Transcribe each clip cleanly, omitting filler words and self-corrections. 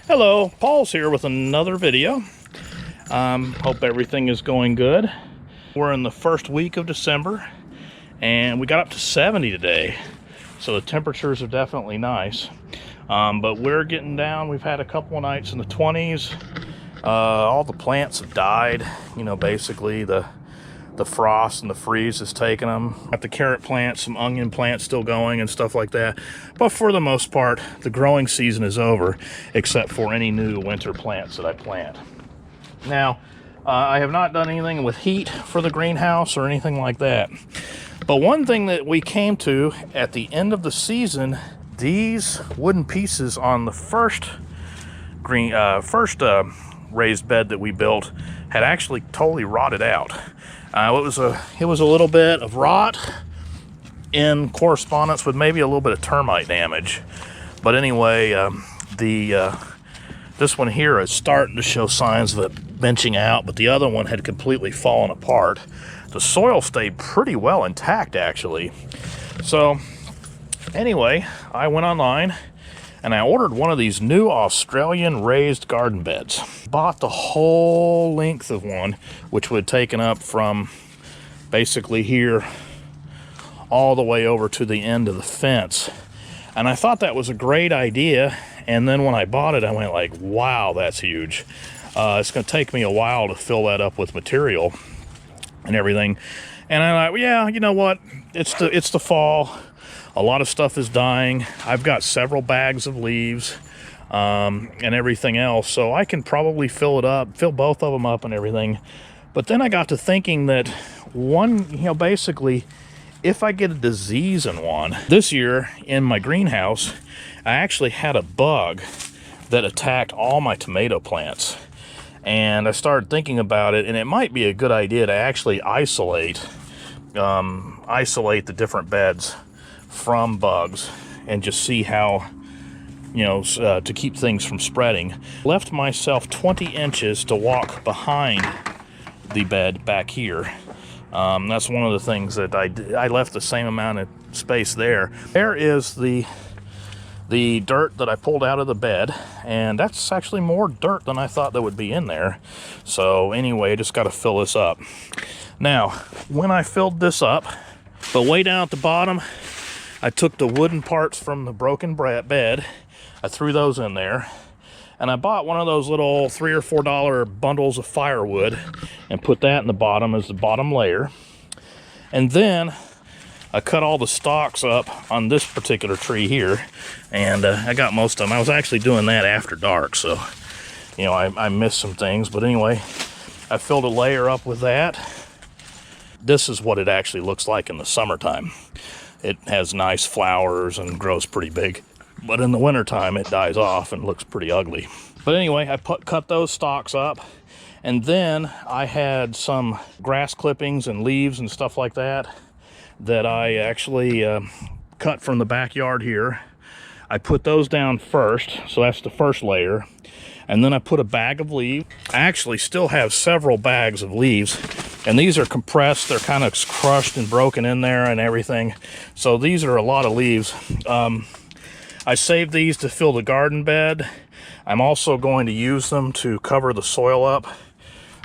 Hello, Paul's here with another video. Hope everything is going good. We're in the first week of December and we got up to 70 today, so the temperatures are definitely nice. But we're getting down. We've had a couple of nights in the 20s. All the plants have died. You know, basically the frost and the freeze has taken them. Got the carrot plants, some onion plants still going and stuff like that. But for the most part, the growing season is over, except for any new winter plants that I plant. Now, I have not done anything with heat for the greenhouse or anything like that. But one thing that we came to at the end of the season, these wooden pieces on the first raised bed that we built had actually totally rotted out. It was a little bit of rot in correspondence with maybe a little bit of termite damage. But anyway, this one here is starting to show signs of it benching out, but the other one had completely fallen apart. The soil stayed pretty well intact, actually. So anyway, I went online and I ordered one of these new Australian raised garden beds. Bought the whole length of one, which would have taken up from basically here all the way over to the end of the fence. And I thought that was a great idea. And then when I bought it, I went like, wow, that's huge. It's gonna take me a while to fill that up with material and everything. And I'm like, well, yeah, you know what? It's the fall. A lot of stuff is dying. I've got several bags of leaves and everything else, so I can probably fill both of them up and everything. But then I got to thinking that basically, if I get a disease in one, this year in my greenhouse, I actually had a bug that attacked all my tomato plants. And I started thinking about it, and it might be a good idea to actually isolate the different beds from bugs and just see how, to keep things from spreading. Left myself 20 inches to walk behind the bed back here. That's one of the things that I left the same amount of space there. There is the dirt that I pulled out of the bed, and that's actually more dirt than I thought that would be in there. So anyway, just got to fill this up. Now, when I filled this up, but way down at the bottom, I took the wooden parts from the broken bed, I threw those in there, and I bought one of those little $3 or $4 bundles of firewood and put that in the bottom as the bottom layer. And then I cut all the stalks up on this particular tree here, and I got most of them. I was actually doing that after dark, so I missed some things. But anyway, I filled a layer up with that. This is what it actually looks like in the summertime. It has nice flowers and grows pretty big, but in the wintertime it dies off and looks pretty ugly. But anyway, I cut those stalks up, and then I had some grass clippings and leaves and stuff like that I actually cut from the backyard here. I put those down first, so that's the first layer. And then I put a bag of leaves. I actually still have several bags of leaves, and these are compressed. They're kind of crushed and broken in there and everything. So these are a lot of leaves. I saved these to fill the garden bed. I'm also going to use them to cover the soil up,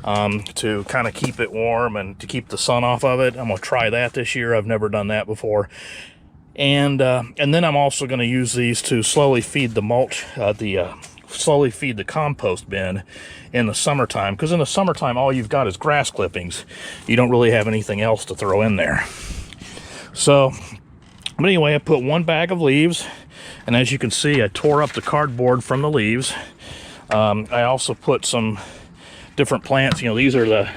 to kind of keep it warm and to keep the sun off of it. I'm going to try that this year. I've never done that before. And then I'm also going to use these to slowly feed the mulch, slowly feed the compost bin in the summertime, because in the summertime all you've got is grass clippings. You don't really have anything else to throw in there. So, but anyway, I put one bag of leaves, and as you can see, I tore up the cardboard from the leaves. I also put some different plants. These are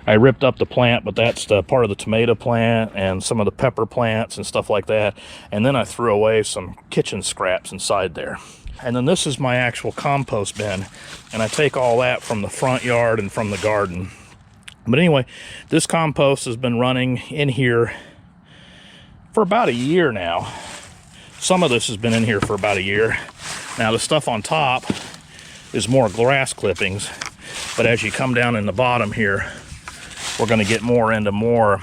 I ripped up the plant, but that's the part of the tomato plant and some of the pepper plants and stuff like that. And then I threw away some kitchen scraps inside there. And then this is my actual compost bin, and I take all that from the front yard and from the garden. But anyway, this compost has been running in here for about a year now. Some of this has been in here for about a year. Now the stuff on top is more grass clippings, but as you come down in the bottom here, we're going to get more into more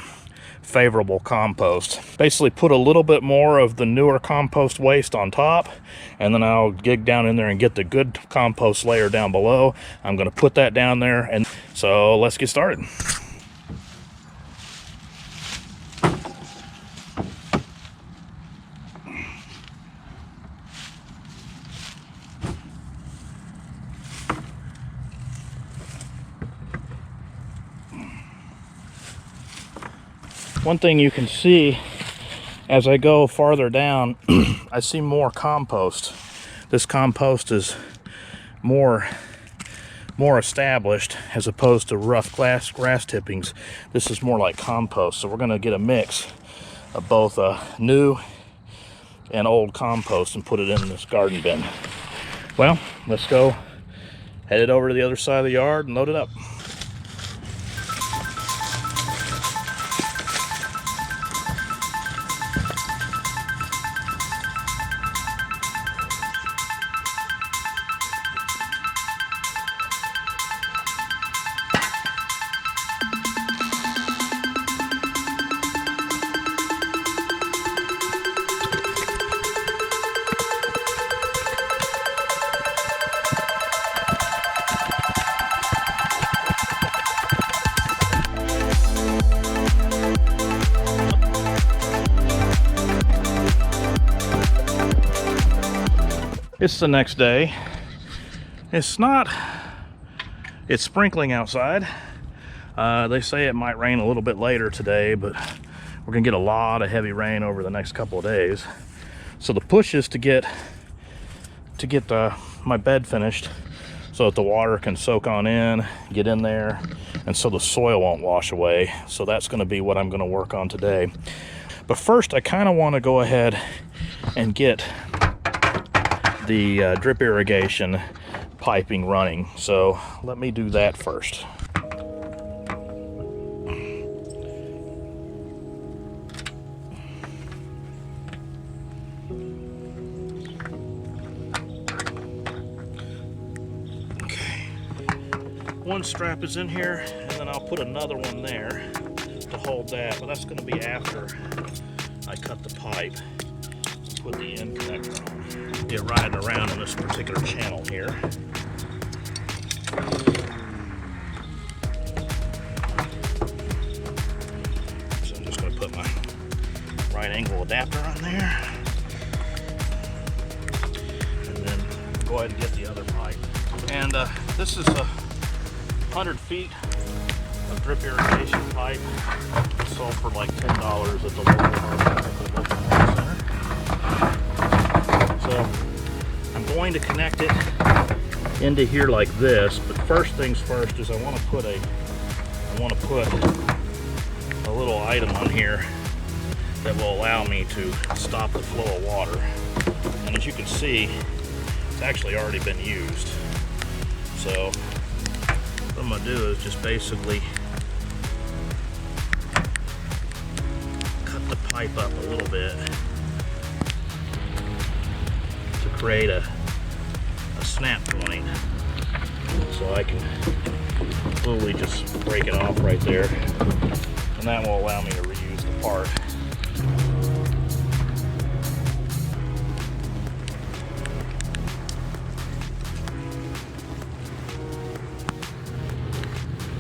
favorable compost. Basically put a little bit more of the newer compost waste on top, and then I'll dig down in there and get the good compost layer down below. I'm going to put that down there, and so let's get started. One thing you can see as I go farther down, I see more compost. This compost is more established as opposed to rough grass tippings. This is more like compost. So we're going to get a mix of both new and old compost and put it in this garden bin. Well, let's go head it over to the other side of the yard and load it up. It's the next day. It's sprinkling outside. They say it might rain a little bit later today, but we're gonna get a lot of heavy rain over the next couple of days. So the push is to get my bed finished so that the water can soak on in, get in there, and so the soil won't wash away. So that's gonna be what I'm gonna work on today. But first, I kind of want to go ahead and get the drip irrigation piping running. So let me do that first. Okay, one strap is in here, and then I'll put another one there to hold that, but that's going to be after I cut the pipe and put the end connector on. Get riding around in this particular channel here. So I'm just going to put my right angle adapter on there, and then go ahead and get the other pipe. And this is 100 feet of drip irrigation pipe. Sold for like $10 at the local home center. So I'm going to connect it into here like this, but first things first is I want to put a little item on here that will allow me to stop the flow of water. And as you can see, it's actually already been used. So what I'm going to do is just basically cut the pipe up a little bit to create a snap point, so I can slowly just break it off right there, and that will allow me to reuse the part.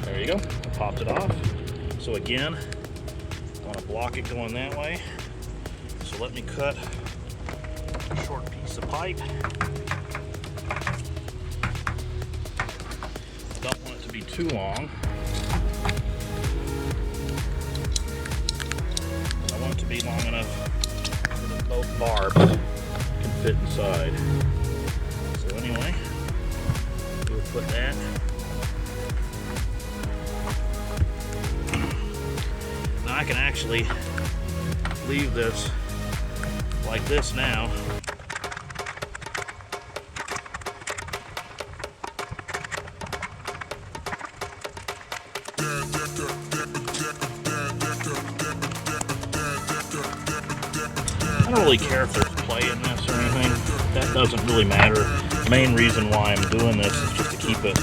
There you go, I popped it off. So again, I'm going to block it going that way, so let me cut a short piece of pipe. I don't want it to be too long. I want it to be long enough that both barbs can fit inside. So anyway, we'll put that. Now I can actually leave this like this now. I don't really care if there's play in this or anything. That doesn't really matter. The main reason why I'm doing this is just to keep it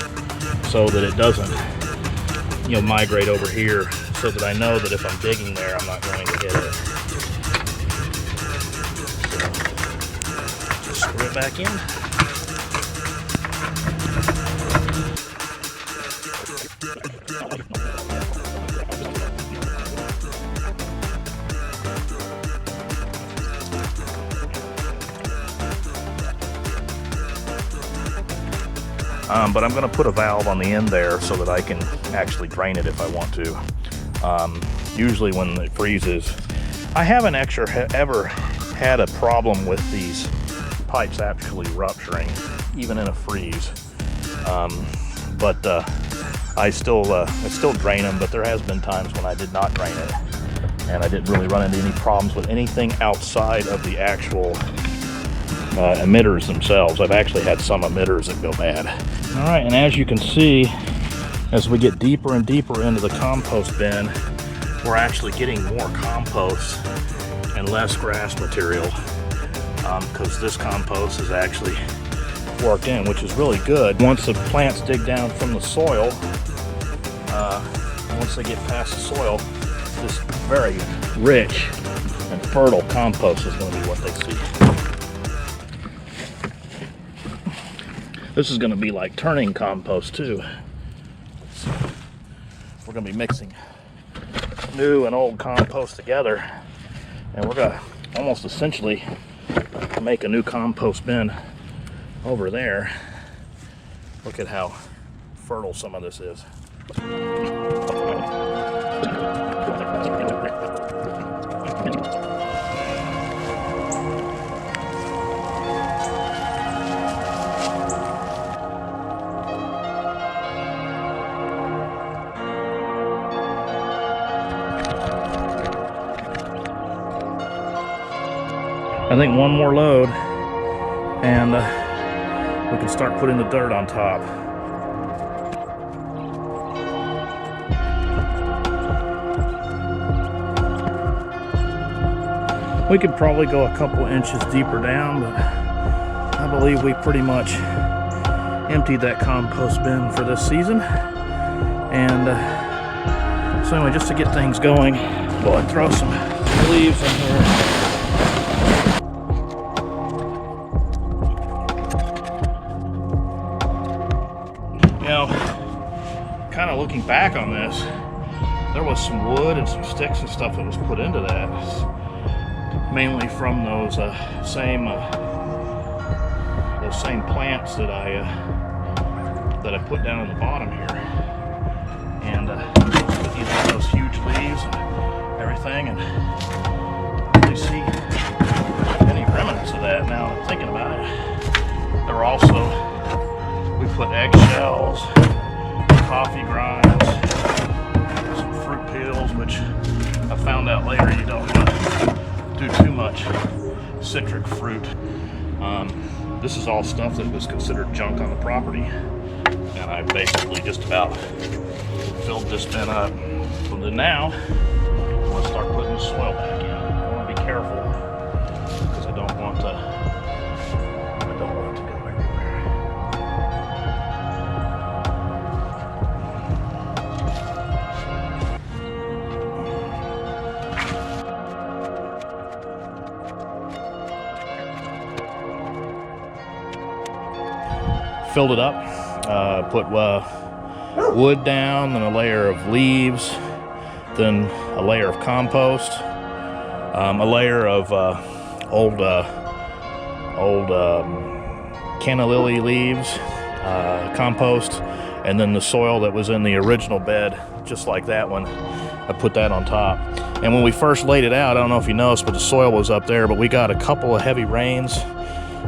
so that it doesn't, migrate over here, so that I know that if I'm digging there, I'm not going to hit it. So, just screw it back in. But I'm going to put a valve on the end there so that I can actually drain it if I want to. Usually when it freezes, I haven't ever had a problem with these pipes actually rupturing, even in a freeze. I still drain them, but there has been times when I did not drain it, and I didn't really run into any problems with anything outside of the actual emitters themselves. I've actually had some emitters that go bad. All right, and as you can see, as we get deeper and deeper into the compost bin, we're actually getting more compost and less grass material, because this compost is actually worked in, which is really good. Once the plants dig down from the soil, once they get past the soil, this very rich and fertile compost is going to be what they see. This is going to be like turning compost too. So we're going to be mixing new and old compost together, and we're going to almost essentially make a new compost bin over there. Look at how fertile some of this is. I think one more load and we can start putting the dirt on top. We could probably go a couple inches deeper down, but I believe we pretty much emptied that compost bin for this season. And so anyway, just to get things going, we'll throw some leaves in here. Kind of looking back on this, there was some wood and some sticks and stuff that was put into that, mainly from those same plants that I put down in the bottom here, and these are those huge leaves and everything, and I don't really see any remnants of that now that I'm thinking about it. There were also, we put eggshells, coffee grinds, some fruit peels, which I found out later you don't want to do too much citric fruit. This is all stuff that was considered junk on the property, and I basically just about filled this bin up. So then now, I'm going to start putting the soil back in. I want to be careful because I don't want it to go everywhere. Filled it up, put wood down, then a layer of leaves, then a layer of compost, a layer of old canna lily leaves, compost, and then the soil that was in the original bed, just like that one. I put that on top. And when we first laid it out, I don't know if you noticed, but the soil was up there, but we got a couple of heavy rains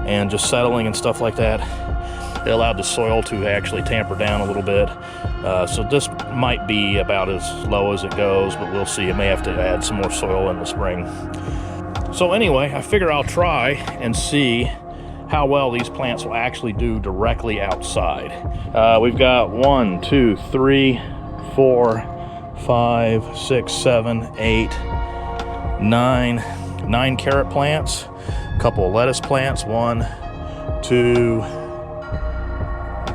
and just settling and stuff like that. It allowed the soil to actually tamper down a little bit. So this might be about as low as it goes, but we'll see. It may have to add some more soil in the spring. So anyway, I figure I'll try and see how well these plants will actually do directly outside. We've got 1, 2, 3, 4, 5, 6, 7, 8, 9 carrot plants, a couple of lettuce plants, 1, 2,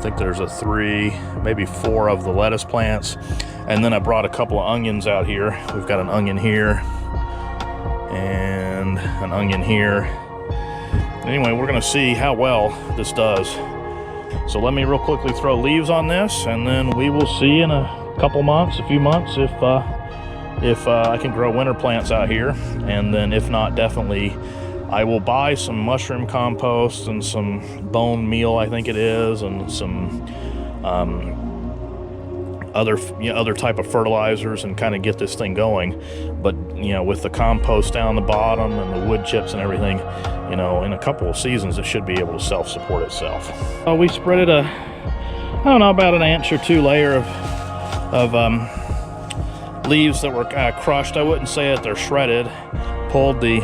think there's a 3, maybe 4 of the lettuce plants. And then I brought a couple of onions out here. We've got an onion here and an onion here. Anyway, we're gonna see how well this does. So let me real quickly throw leaves on this, and then we will see in a couple months, a few months, if I can grow winter plants out here. And then if not, definitely I will buy some mushroom compost and some bone meal, I think it is, and some other type of fertilizers, and kind of get this thing going. But with the compost down the bottom and the wood chips and everything, in a couple of seasons it should be able to self-support itself. We spread it I don't know, about an inch or 2 layer of leaves that were crushed. I wouldn't say that they're shredded. Pulled the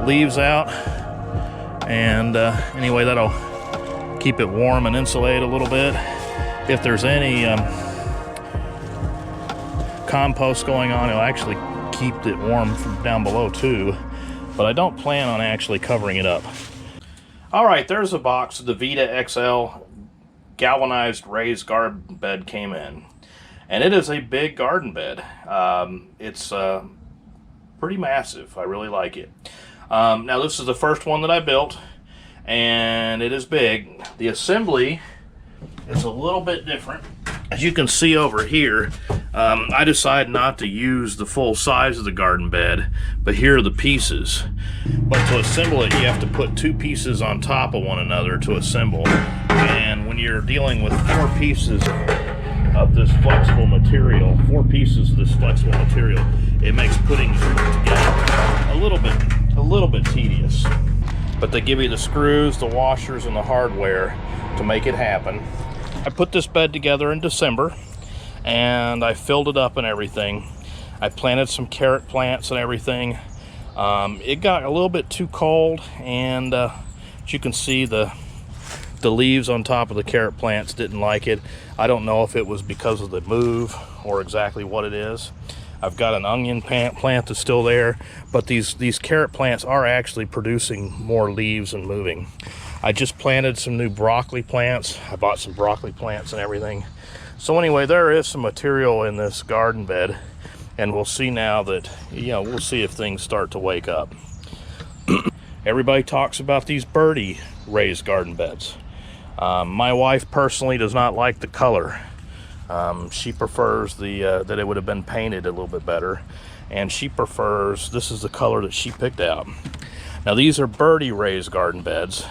leaves out, and anyway, that'll keep it warm and insulate a little bit. If there's any compost going on, it'll actually keep it warm from down below too, but I don't plan on actually covering it up. All right, there's a box the VidaXL Galvanized raised garden bed came in, and it is a big garden bed. It's pretty massive. I really like it. Now this is the first one that I built, and it is big. The assembly is a little bit different. As you can see over here, I decided not to use the full size of the garden bed, but here are the pieces. But to assemble it, you have to put 2 pieces on top of one another to assemble. And when you're dealing with 4 pieces of this flexible material, it makes putting it together a little bit tedious. But they give you the screws, the washers, and the hardware to make it happen. I put this bed together in December, and I filled it up and everything. I planted some carrot plants and everything. It got a little bit too cold, and as you can see, the leaves on top of the carrot plants didn't like it. I don't know if it was because of the move or exactly what it is. I've got an onion plant that's still there, but these carrot plants are actually producing more leaves and moving. I just planted some new broccoli plants. I bought some broccoli plants and everything. So anyway, there is some material in this garden bed, and we'll see now that, we'll see if things start to wake up. Everybody talks about these birdie raised garden beds. My wife personally does not like the color. She prefers that it would have been painted a little bit better, and she prefers, this is the color that she picked out. Now these are birdie raised garden beds,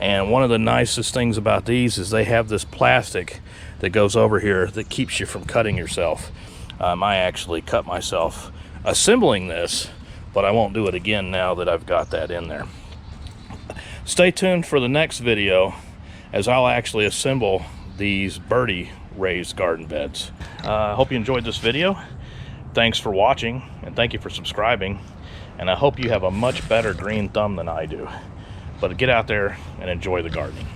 and one of the nicest things about these is they have this plastic that goes over here that keeps you from cutting yourself. I actually cut myself assembling this, but I won't do it again now that I've got that in there. Stay tuned for the next video, as I'll actually assemble these birdie raised garden beds. I hope you enjoyed this video. Thanks for watching, and thank you for subscribing, and I hope you have a much better green thumb than I do. But get out there and enjoy the gardening.